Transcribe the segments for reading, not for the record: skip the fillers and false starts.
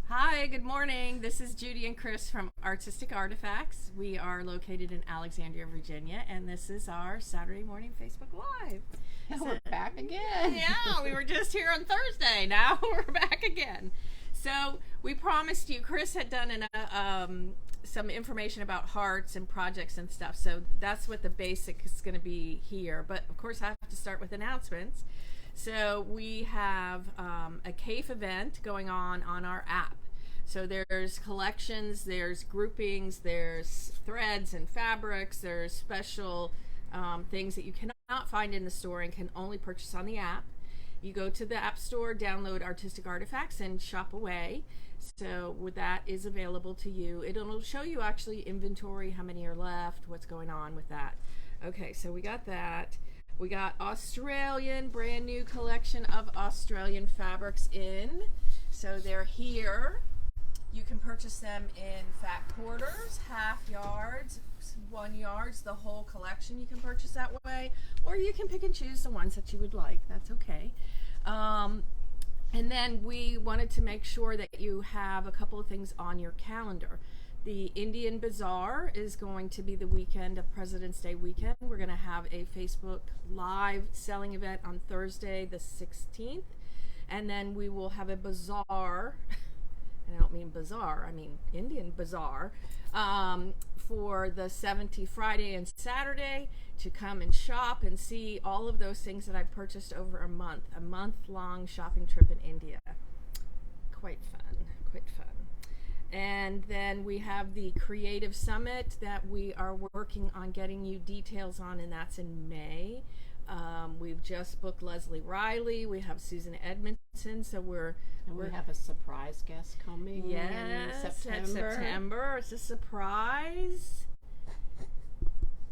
Hi, good morning. This is Judy and Chris from Artistic Artifacts. We are located in Alexandria, Virginia, and this is our Saturday morning Facebook Live. And we're back again. Yeah, we were just here on Thursday. Now we're back again. So we promised you, Chris had done some information about hearts and projects and stuff. So that's what the basic is going to be here. But of course, I have to start with announcements. So we have a CAFE event going on our app. So there's collections, there's groupings, there's threads and fabrics, there's special things that you cannot find in the store and can only purchase on the app. You go to the App Store, download Artistic Artifacts, and shop away. So that is available to you. It'll show you actually inventory, how many are left, what's going on with that. Okay, so we got that. We got Australian, brand new collection of Australian fabrics in. So they're here. You can purchase them in fat quarters, half yards, 1 yards, the whole collection you can purchase that way. Or you can pick and choose the ones that you would like. That's okay. And then we wanted to make sure that you have a couple of things on your calendar. The Indian Bazaar is going to be the weekend of President's Day weekend. We're going to have a Facebook Live selling event on Thursday the 16th. And then we will have a bazaar, and I don't mean bazaar, I mean Indian Bazaar, for the 70th Friday and Saturday to come and shop and see all of those things that I've purchased over a month-long shopping trip in India. Quite fun, quite fun. And then we have the Creative Summit that we are working on getting you details on, and that's in May. We've just booked Leslie Riley. We have Susan Edmondson, so we have a surprise guest coming in September. It's a surprise.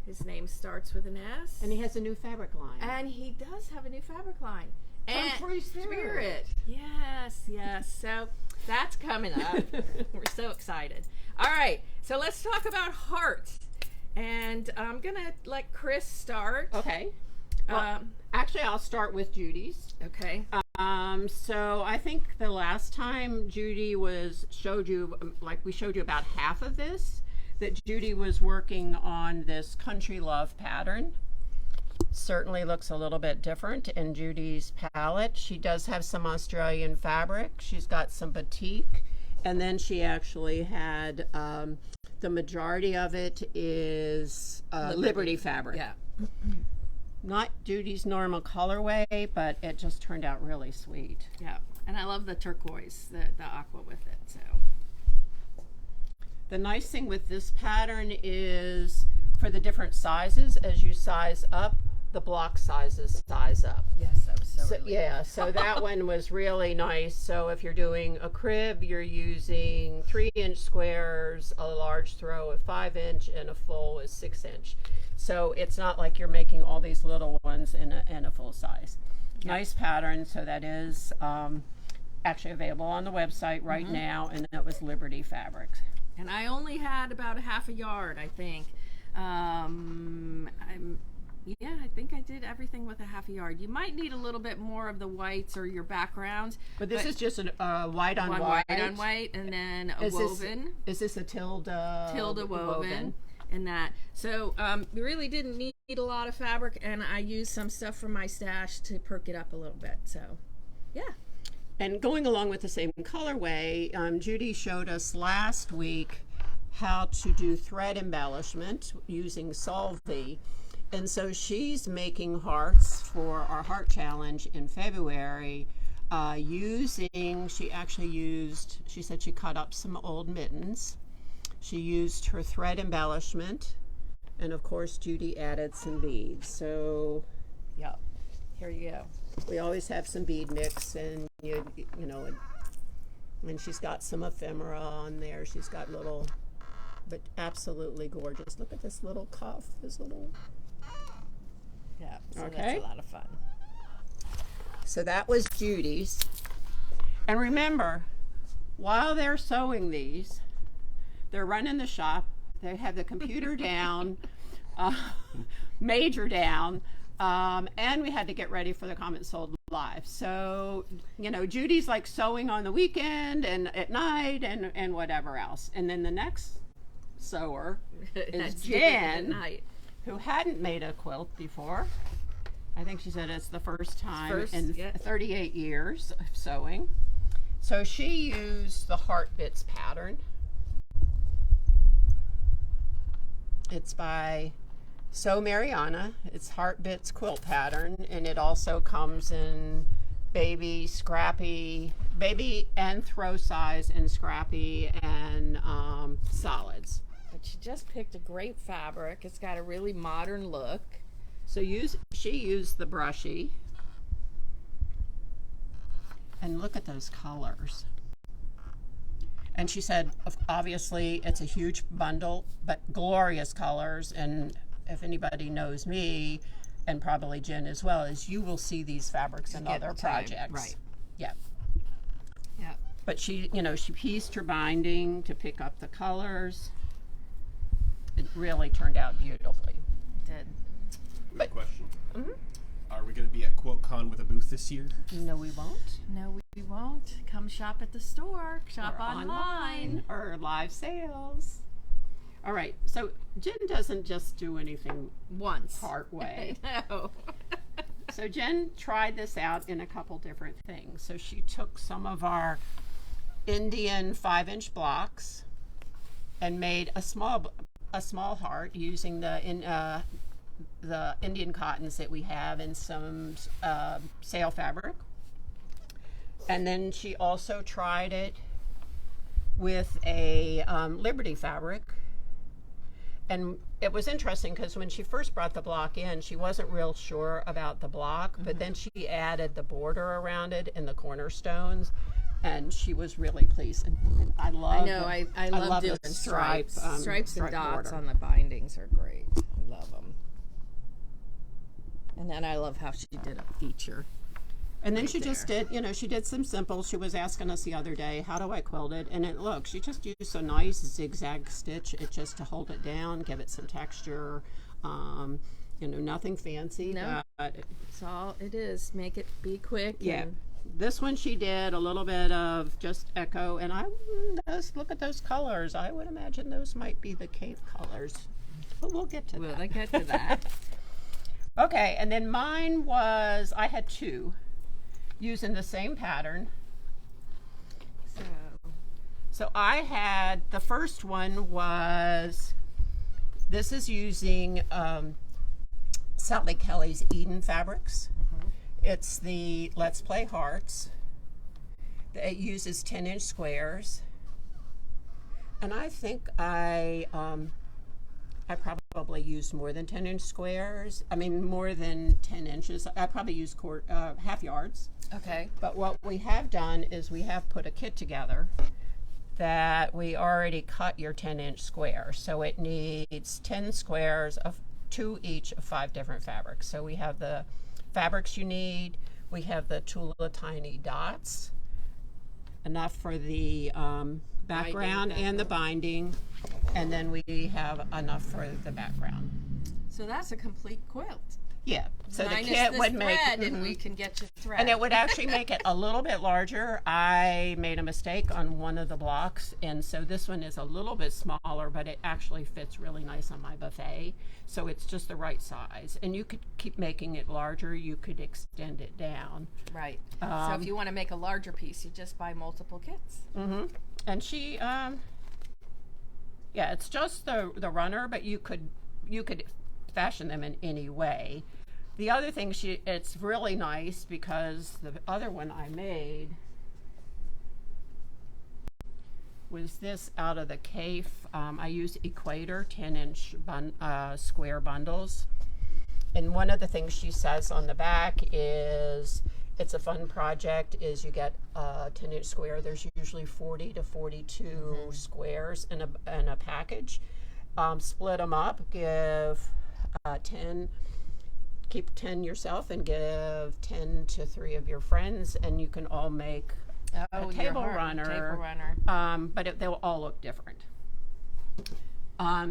His name starts with an S. And he has a new fabric line. And he does have a new fabric line. From Free Spirit. Yes. So that's coming up. We're so excited. All right, so let's talk about hearts. And I'm going to let Chris start. Okay. Well, actually, I'll start with Judy's. Okay. So I think the last time Judy showed you about half of this, that Judy was working on this Country Love pattern. Certainly looks a little bit different in Judy's palette. She does have some Australian fabric. She's got some batik, and then she actually had the majority of it is Liberty fabric. Yeah. Not Judy's normal colorway, but it just turned out really sweet. Yeah, and I love the turquoise, the aqua with it. So the nice thing with this pattern is for the different sizes, as you size up, the block sizes size up. Yes, that was so really yeah, so that one was really nice. So if you're doing a crib, you're using 3-inch squares, a large throw of 5-inch, and a full is 6-inch. So it's not like you're making all these little ones in a full size. Yeah. Nice pattern. So that is actually available on the website right now, and that was Liberty Fabrics. And I only had about a half a yard, I think. I think I did everything with a half a yard. You might need a little bit more of the whites or your backgrounds. But this is just a white on white. White on white, and then a woven. Is this a tilde woven? And that. So we really didn't need a lot of fabric, and I used some stuff from my stash to perk it up a little bit. So, yeah. And going along with the same colorway, Judy showed us last week how to do thread embellishment using Solvay. And so she's making hearts for our heart challenge in February she said she cut up some old mittens. She used her thread embellishment, and of course Judy added some beads. So, yeah, here you go. We always have some bead mix, and you know, and she's got some ephemera on there. She's got little, but absolutely gorgeous. Look at this little cuff, this little. Yeah, so okay. That's a lot of fun. So that was Judy's. And remember, while they're sewing these, they're running the shop. They have the computer down, major down. And we had to get ready for the Comment Sold Live. So, you know, Judy's like sewing on the weekend and at night and whatever else. And then the next sewer is Jen, who hadn't made a quilt before. I think she said it's the first time in 38 years of sewing. So she used the Heart Bits pattern. It's by Sew Mariana. It's Heart Bits quilt pattern, and it also comes in baby, scrappy, baby and throw size, and scrappy and solids. But she just picked a great fabric. It's got a really modern look. So she used the brushy. And look at those colors. And she said, obviously, it's a huge bundle, but glorious colors. And if anybody knows me, and probably Jen as well, is you will see these fabrics in other projects. Right. Yeah. Yeah. But she, you know, she pieced her binding to pick up the colors. It really turned out beautifully. It did. Quick question. Are we going to be at QuiltCon with a booth this year? No, we won't. No, we won't. Come shop at the store. Shop Or online. or live sales. All right, so Jen doesn't just do anything Once. part way. No. So Jen tried this out in a couple different things. So she took some of our Indian 5-inch blocks and made a small heart using the Indian cottons that we have and some sail fabric. And then she also tried it with a Liberty fabric. And it was interesting because when she first brought the block in, she wasn't real sure about the block, but then she added the border around it and the cornerstones, and she was really pleased. And I love I love doing the stripes. Stripes and dots border. on the bindings are great. I love them. And then I love how she did a feature. And then she just did, you know, she did some simple. She was asking us the other day, how do I quilt it? And look, she just used a nice zigzag stitch, just to hold it down, give it some texture. You know, nothing fancy. No, it's all it is. Make it be quick. Yeah. This one she did a little bit of just echo, and look at those colors. I would imagine those might be the Cape colors, but we'll get to that. We'll get to that. Okay, and then mine was, I had two using the same pattern. So I had, the first one was, this is using Sally Kelly's Eden fabrics. It's the Let's Play Hearts. It uses 10-inch squares. And I think I probably used more than 10-inch squares. I mean, more than 10 inches. I probably used half yards. Okay. But what we have done is we have put a kit together that we already cut your 10-inch square. So it needs 10 squares of 2 each of 5 different fabrics. So we have the fabrics you need. We have the Tula Tiny dots, enough for the background and the binding, and then we have enough for the background. So that's a complete quilt. Yeah, so Minus the kit this would make, thread, and we can get you thread. and it would actually make it a little bit larger. I made a mistake on one of the blocks, and so this one is a little bit smaller, but it actually fits really nice on my buffet. So it's just the right size, and you could keep making it larger. You could extend it down. Right. So if you want to make a larger piece, you just buy multiple kits. And she, yeah, it's just the runner, but you could fashion them in any way. The other thing, it's really nice because the other one I made was this out of the CAFE. I used Equator 10-inch square bundles. And one of the things she says on the back is, it's a fun project, is you get a 10-inch square. There's usually 40 to 42 squares in a package. Split them up, give 10, keep 10 yourself and give 10 to 3 of your friends, and you can all make a table runner. But they'll all look different.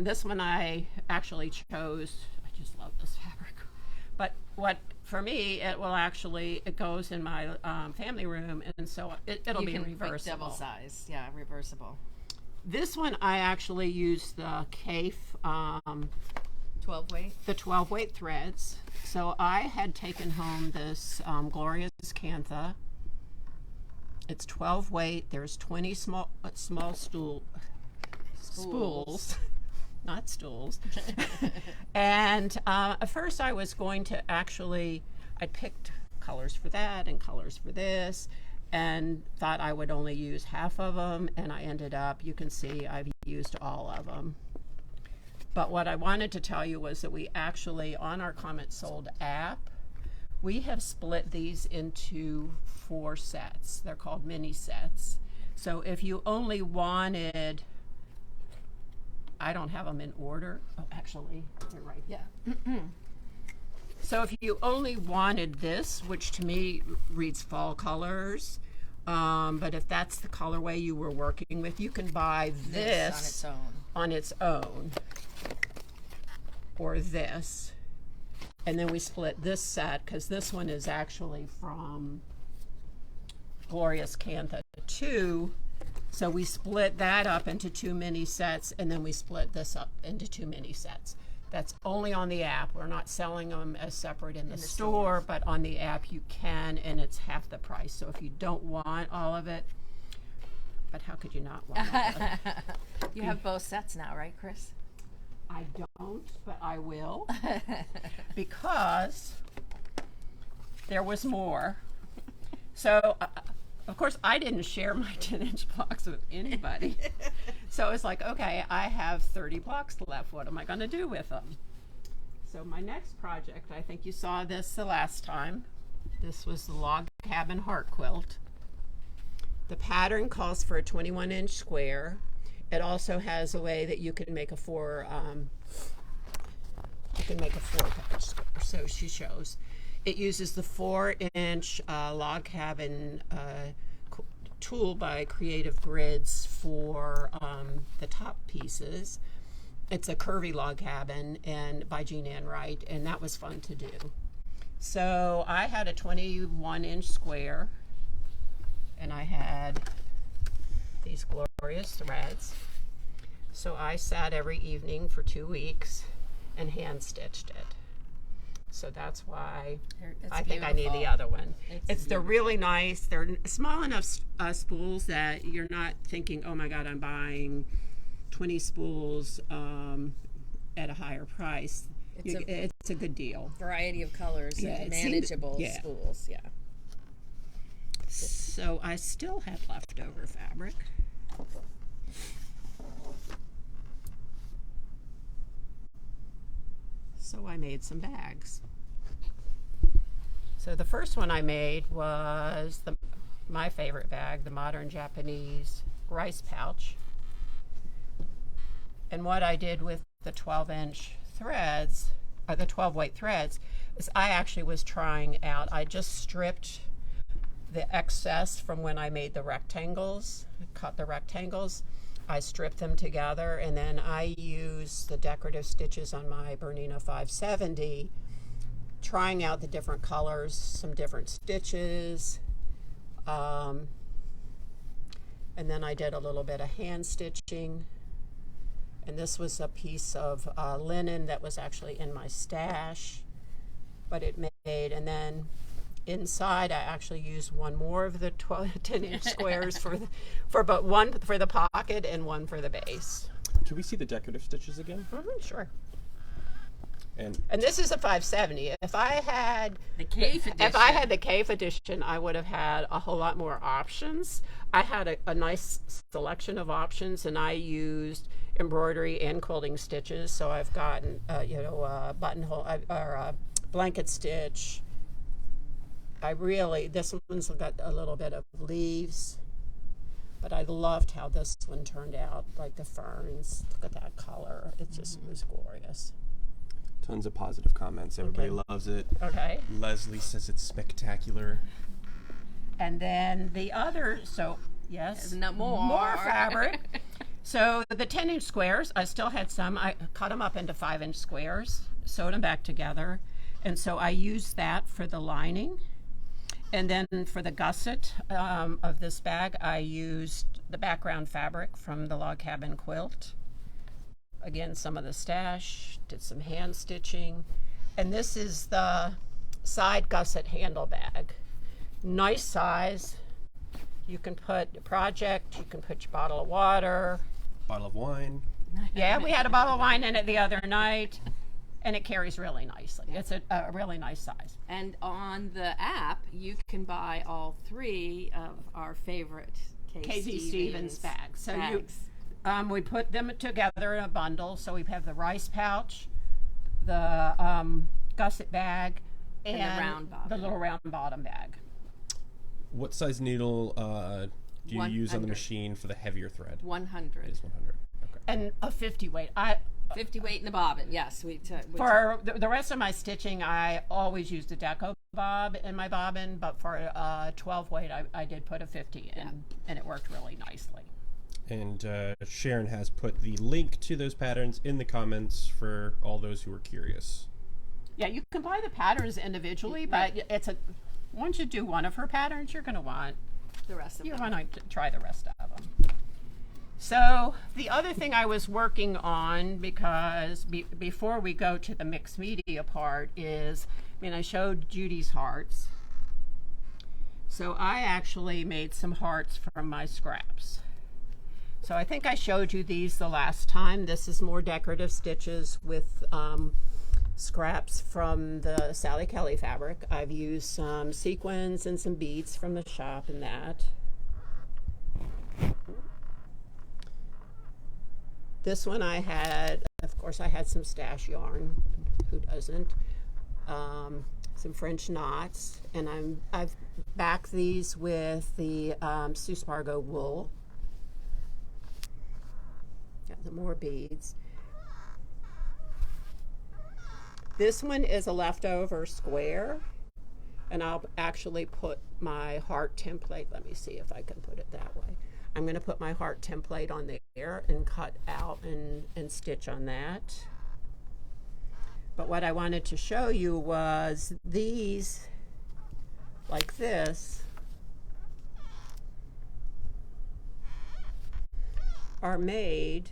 This one I actually chose, I just love this fabric, But what for me, it will actually, it goes in my family room, and so it'll be reversible. Double size, yeah, reversible. This one I actually use the CAFE, 12 weight. the 12 weight threads. So I had taken home this Glorious Cantha. It's 12 weight. There's 20 small spools, not stools. And at first I was going to I picked colors for that and colors for this, and thought I would only use half of them, and I ended up, you can see I've used all of them. But what I wanted to tell you was that we actually, on our Comment Sold app, we have split these into 4 sets. They're called mini sets. So if you only wanted, I don't have them in order. Oh, actually, they're right. Yeah. So if you only wanted this, which to me reads fall colors, but if that's the colorway you were working with, you can buy this on its own, or this. And then we split this set, because this one is actually from Glorious Cantha 2. So we split that up into 2 mini sets, and then we split this up into 2 mini sets. That's only on the app. We're not selling them as separate in the store, but on the app you can, and it's half the price. So if you don't want all of it, but how could you not want all of it? You have both sets now, right, Chris? I don't, but I will, because there was more. So, of course, I didn't share my 10-inch blocks with anybody. So it's like, okay, I have 30 blocks left. What am I going to do with them? So my next project, I think you saw this the last time. This was the Log Cabin Heart Quilt. The pattern calls for a 21-inch square. It also has a way that you can make a 4-inch square. So she shows. It uses the 4-inch log cabin tool by Creative Grids for the top pieces. It's a curvy log cabin and by Jean Ann Wright, and that was fun to do. So I had a 21-inch square, and I had these glorious threads. So I sat every evening for 2 weeks and hand stitched it. So that's why I think I need the other one. They're really nice. They're small enough spools that you're not thinking, oh my God, I'm buying 20 spools at a higher price. It's a good deal. Variety of colors and manageable spools. Yeah. So I still had leftover fabric. So I made some bags. So the first one I made was my favorite bag, the Modern Japanese rice pouch. And what I did with the 12-inch threads, or the 12-weight threads, is I actually was trying out, I just stripped the excess from when I made the rectangles, cut the rectangles. I stripped them together, and then I used the decorative stitches on my Bernina 570, trying out the different colors, some different stitches, and then I did a little bit of hand stitching. And this was a piece of linen that was actually in my stash, but it made, and then inside I actually used one more of the 10-inch squares but one for the pocket and one for the base. Can we see the decorative stitches again? Sure. And this is a 570. If I had the CAFE edition, I would have had a whole lot more options. I had a nice selection of options, and I used embroidery and quilting stitches. So I've gotten buttonhole or a blanket stitch. This one's got a little bit of leaves, but I loved how this one turned out, like the ferns. Look at that color. It just was glorious. tons of positive comments. Everybody loves it. Okay. Leslie says it's spectacular. And then the other, yes. Not more. More fabric. So the 10-inch squares, I still had some. I cut them up into 5-inch squares, sewed them back together. And so I used that for the lining. And then for the gusset of this bag, I used the background fabric from the log cabin quilt. Again, some of the stash, did some hand stitching. And this is the side gusset handle bag. Nice size. You can put a project, you can put your bottle of water. Bottle of wine. Yeah, we had a bottle of wine in it the other night. And it carries really nicely. It's a really nice size. And on the app, you can buy all 3 of our favorite K.Z. Stevens bags. So bags. We put them together in a bundle. So we have the rice pouch, the gusset bag, and the round bottom. the little round bottom bag. What size needle do you use on the 100. machine for the heavier thread? 100. It is 100. Okay. And a 50 weight. 50 weight in the bobbin. Yes, For the rest of my stitching, I always used a deco bob in my bobbin, but for 12 weight, I did put a 50 in, and it worked really nicely. And Sharon has put the link to those patterns in the comments for all those who are curious. Yeah, you can buy the patterns individually, but once you do one of her patterns, you're going to want the rest of you them. want to try the rest of them. So the other thing I was working on, because before we go to the mixed media part, is, I showed Judy's hearts. So I actually made some hearts from my scraps. So I think I showed you these the last time. This is more decorative stitches with scraps from the Sally Kelly fabric. I've used some sequins and some beads from the shop in that. This one I had, of course, I had some stash yarn. Who doesn't? Some French knots, and I've backed these with the Sue Spargo wool. Got the more beads. This one is a leftover square, and I'll actually put my heart template. Let me see if I can put it that way. I'm going to put my heart template on there and cut out and stitch on that. But what I wanted to show you was these, like this, are made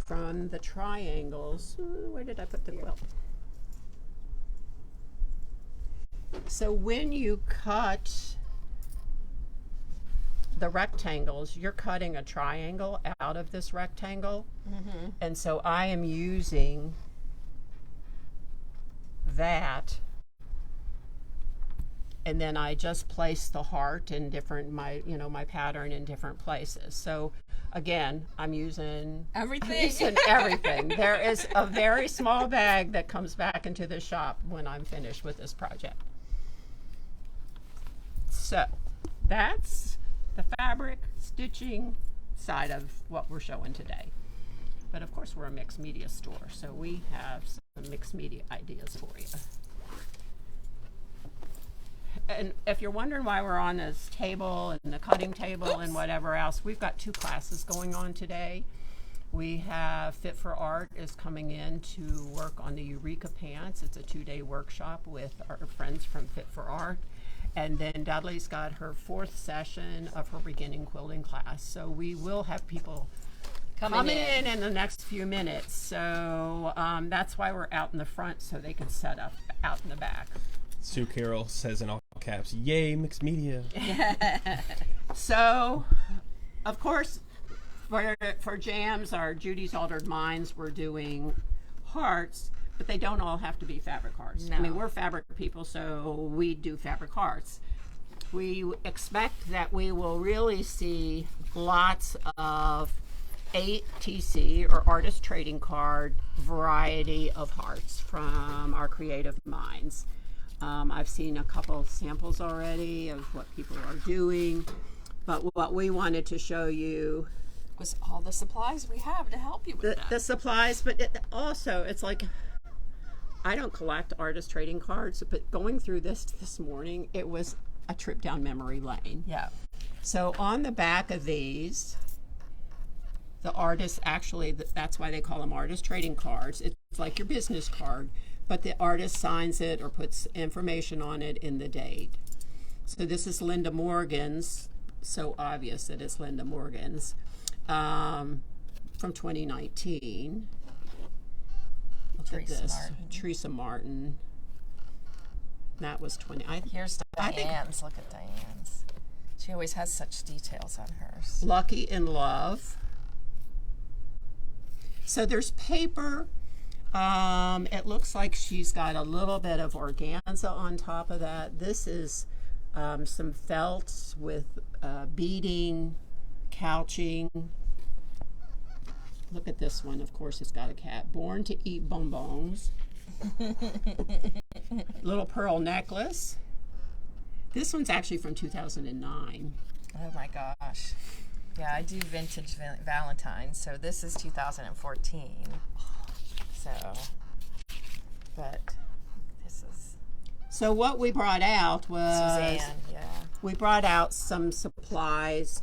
from the triangles. Where did I put the quilt? So when you cut the rectangles, you're cutting a triangle out of this rectangle. Mm-hmm. And so I am using that, and then I just place the heart in different, my pattern in different places. So again, I'm using everything. There is a very small bag that comes back into the shop when I'm finished with this project. So that's the fabric stitching side of what we're showing today. But of course, we're a mixed media store, so we have some mixed media ideas for you. And if you're wondering why we're on this table and the cutting table and whatever else, we've got 2 classes going on today. We have Fit for Art is coming in to work on the Eureka pants. It's a 2-day workshop with our friends from Fit for Art. And then Dudley's got her 4th session of her beginning quilting class. So we will have people coming in the next few minutes. So that's why we're out in the front, so they can set up out in the back. Sue Carroll says in all caps, "Yay, mixed media." So, of course, for jams, our Judy's Altered Minds, we're doing hearts, but they don't all have to be fabric hearts. No. I mean, we're fabric people, so we do fabric hearts. We expect that we will really see lots of ATC, or artist trading card, variety of hearts from our creative minds. I've seen a couple of samples already of what people are doing, but what we wanted to show you was all the supplies we have to help you with that. The supplies, but it's like, I don't collect artist trading cards, but going through this morning, it was a trip down memory lane. Yeah. So on the back of these, the artist actually, that's why they call them artist trading cards. It's like your business card, but the artist signs it or puts information on it in the date. So this is Linda Morgan's, so obvious that it's Linda Morgan's, from 2019. Look at this. Teresa Martin. That was 20. Here's Diane's. Look at Diane's. She always has such details on hers. Lucky in Love. So there's paper. It looks like she's got a little bit of organza on top of that. This is some felts with beading, couching. Look at this one. Of course, it's got a cat. Born to Eat Bonbons. Little pearl necklace. This one's actually from 2009. Oh my gosh. Yeah, I do vintage Valentine, so this is 2014. So, but this is... So what we brought out was... Suzanne, yeah. We brought out some supplies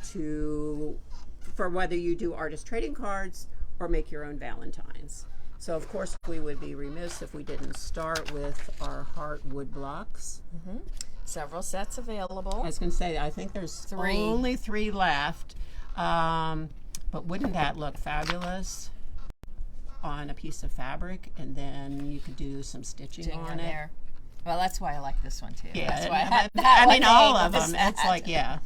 for whether you do artist trading cards or make your own Valentines. So of course we would be remiss if we didn't start with our heart wood blocks. Mm-hmm. Several sets available. I was going to say, I think there's only 3 left. But wouldn't that look fabulous on a piece of fabric? And then you could do some stitching on it. There. Well, that's why I like this one too. Yeah, that's why I had that I mean, all of them. them. It's like, yeah.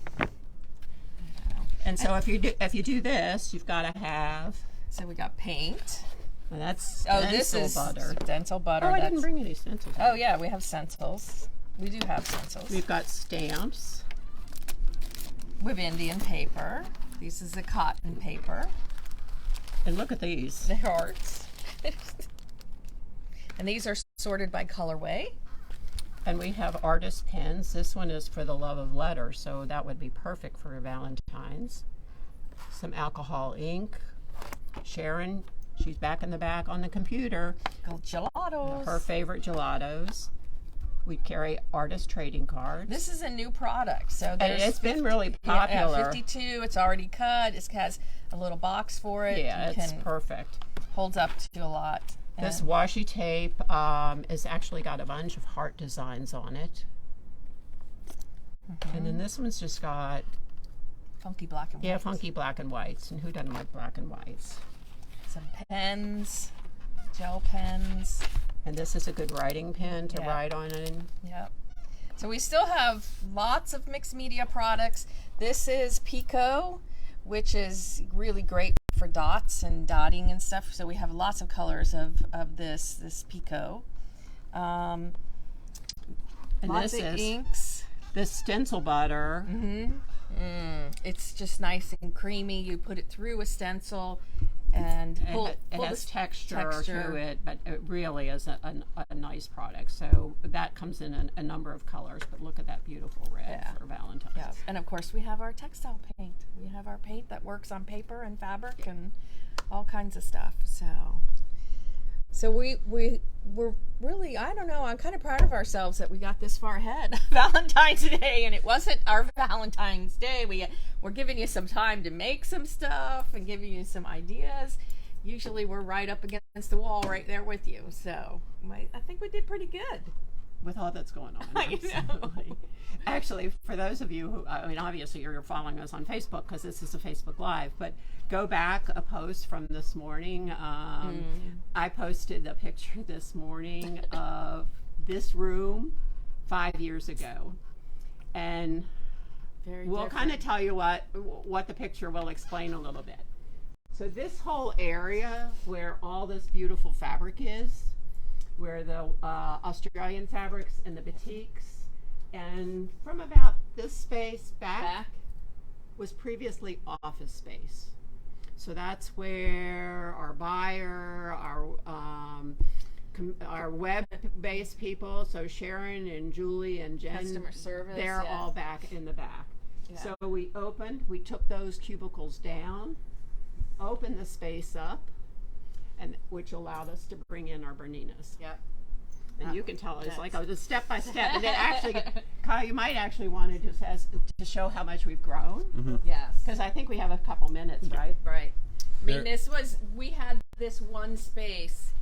And so if you do this, you've got to have. So we got paint. Well, that's stencil butter. Stencil butter. Oh, I didn't bring any stencils. Oh yeah, we have stencils. We do have stencils. We've got stamps. With Indian paper. This is a cotton paper. And look at these. The hearts. And these are sorted by colorway. And we have artist pens. This one is for the love of letter, so that would be perfect for Valentine's. Some alcohol ink. Sharon, she's back in the back on the computer. Gelatos. Her favorite gelatos. We carry artist trading cards. This is a new product, so it's been really popular. Yeah, 52. It's already cut. It has a little box for it. Yeah, it's perfect. Holds up to a lot. This washi tape is actually got a bunch of heart designs on it. Mm-hmm. And then this one's just got funky black and whites. Yeah, funky black and whites. And who doesn't like black and whites? Some pens, gel pens. And this is a good writing pen to write on it. Yep. So we still have lots of mixed media products. This is Pico, which is really great for dots and dotting and stuff. So we have lots of colors of this Pico. And lots this of is inks. This stencil butter. Mm-hmm. It's just nice and creamy. You put it through a stencil and it has texture to it, but it really is a nice product. So that comes in a number of colors, but look at that beautiful red for Valentine's. Yeah, and of course we have our textile paint. We have our paint that works on paper and fabric and all kinds of stuff. So we're really, I don't know, I'm kind of proud of ourselves that we got this far ahead of Valentine's Day, and it wasn't our Valentine's Day. We're giving you some time to make some stuff and giving you some ideas. Usually we're right up against the wall right there with you. So I think we did pretty good. With all that's going on. I know. Actually, for those of you who, I mean, obviously you're following us on Facebook because this is a Facebook Live, but go back a post from this morning. I posted a picture this morning of this room 5 years ago. And we'll kind of tell you what the picture will explain a little bit. So this whole area where all this beautiful fabric is, where the Australian fabrics and the batiks, and from about this space back was previously office space. So that's where our buyer, our web-based people, so Sharon and Julie and Jen, customer service, they're all back in the back. Yeah. So we took those cubicles down, opened the space up, and which allowed us to bring in our Berninas. Yep. And you can tell it's like a step by step. And then actually, Kyle, you might actually want to just to show how much we've grown. Mm-hmm. Yes. Because I think we have a couple minutes, right? Right. I mean, we had this one space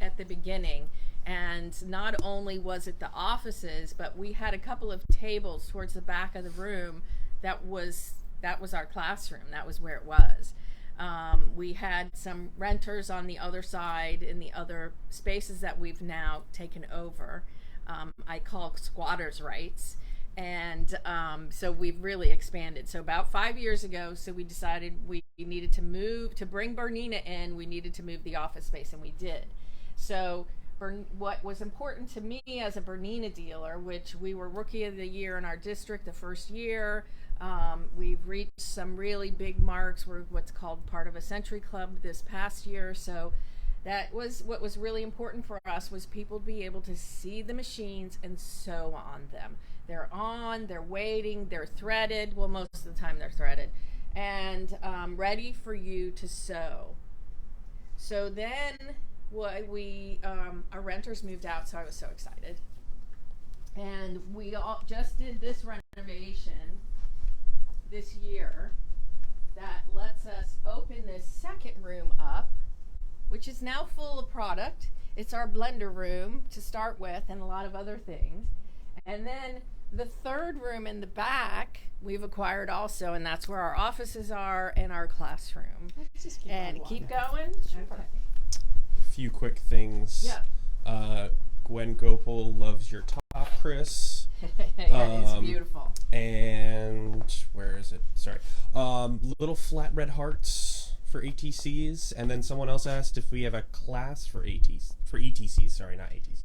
at the beginning, and not only was it the offices, but we had a couple of tables towards the back of the room that was our classroom. That was where it was. We had some renters on the other side in the other spaces that we've now taken over. I call squatters' rights. And so we've really expanded. So about 5 years ago, so we decided we needed to move, to bring Bernina in, we needed to move the office space, and we did. So what was important to me as a Bernina dealer, which we were Rookie of the Year in our district the first year, we've reached some really big marks. We're what's called part of a Century Club this past year. So that was what was really important for us, was people to be able to see the machines and sew on them. They're on, they're waiting, they're threaded. Well, most of the time they're threaded, and ready for you to sew. So then our renters moved out, so I was so excited. And we all just did this renovation this year that lets us open this second room up, which is now full of product. It's our blender room to start with, and a lot of other things. And then the third room in the back we've acquired also, and that's where our offices are and our classroom. Let's just keep going. Sure. Okay. A few quick things. Yeah. Gwen Gopal loves your top, Chris. It's beautiful. And where is it? Sorry. Little flat red hearts for ATCs, and then someone else asked if we have a class for ETCs. Sorry, not ATCs.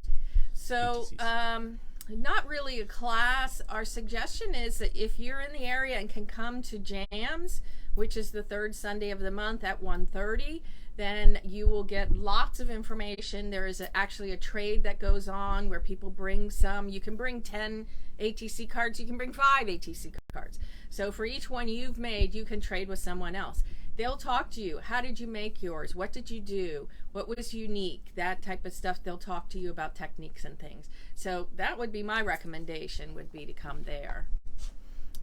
So, ATCs. Not really a class. Our suggestion is that if you're in the area and can come to Jams, which is the third Sunday of the month at 1:30, then you will get lots of information. There is actually a trade that goes on where people bring some. You can bring 10 ATC cards. You can bring 5 ATC cards. So for each one you've made, you can trade with someone else. They'll talk to you. How did you make yours? What did you do? What was unique? That type of stuff. They'll talk to you about techniques and things. So that would be my recommendation, would be to come there.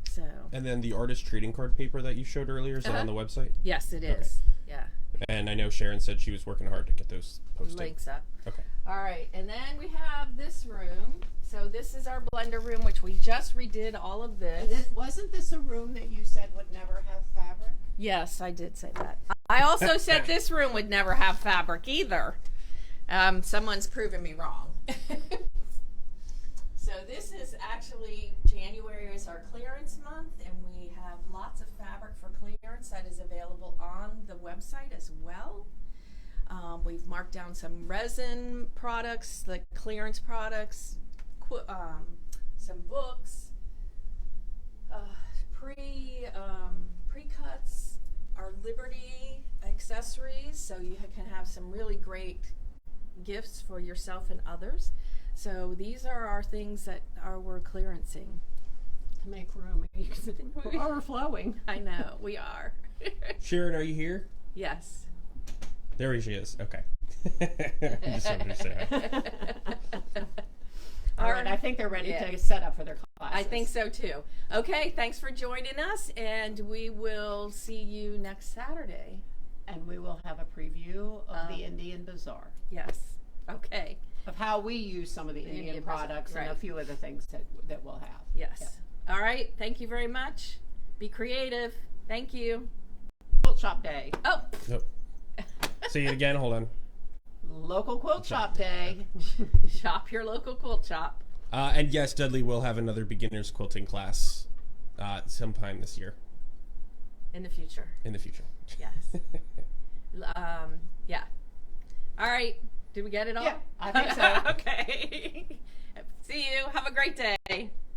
So. And then the artist trading card paper that you showed earlier, is that on the website? Yes, it is. Yeah. And I know Sharon said she was working hard to get those posted. Links up. Okay. All right, and then we have this room. So this is our blender room, which we just redid all of this. Wasn't this a room that you said would never have fabric? Yes, I did say that. I also said this room would never have fabric either. Someone's proven me wrong. So this is actually, January is our clearance month, and we have lots of fabric for clearance that is available on the website as well. We've marked down some resin products, like clearance products, some books, pre-cuts, our Liberty accessories, so you can have some really great gifts for yourself and others. So these are our things that we're clearancing. To make room. We're overflowing. I know, we are. Sharon, are you here? Yes. There she is. Okay. Just wanted to say hi. All right, I think they're ready to set up for their classes. I think so too. Okay, thanks for joining us, and we will see you next Saturday. And we will have a preview of the Indian Bazaar. Yes. Okay. Of how we use some of the Indian products and a few other things that we'll have. Yes. Yeah. All right. Thank you very much. Be creative. Thank you. Quilt Shop Day. Oh. Nope. Say it again. Hold on. Local Quilt Shop Day. Shop your local quilt shop. And yes, Dudley will have another beginner's quilting class sometime this year. In the future. In the future. Yes. Yeah. All right. Did we get it all? Yeah, I think so. Okay. See you. Have a great day.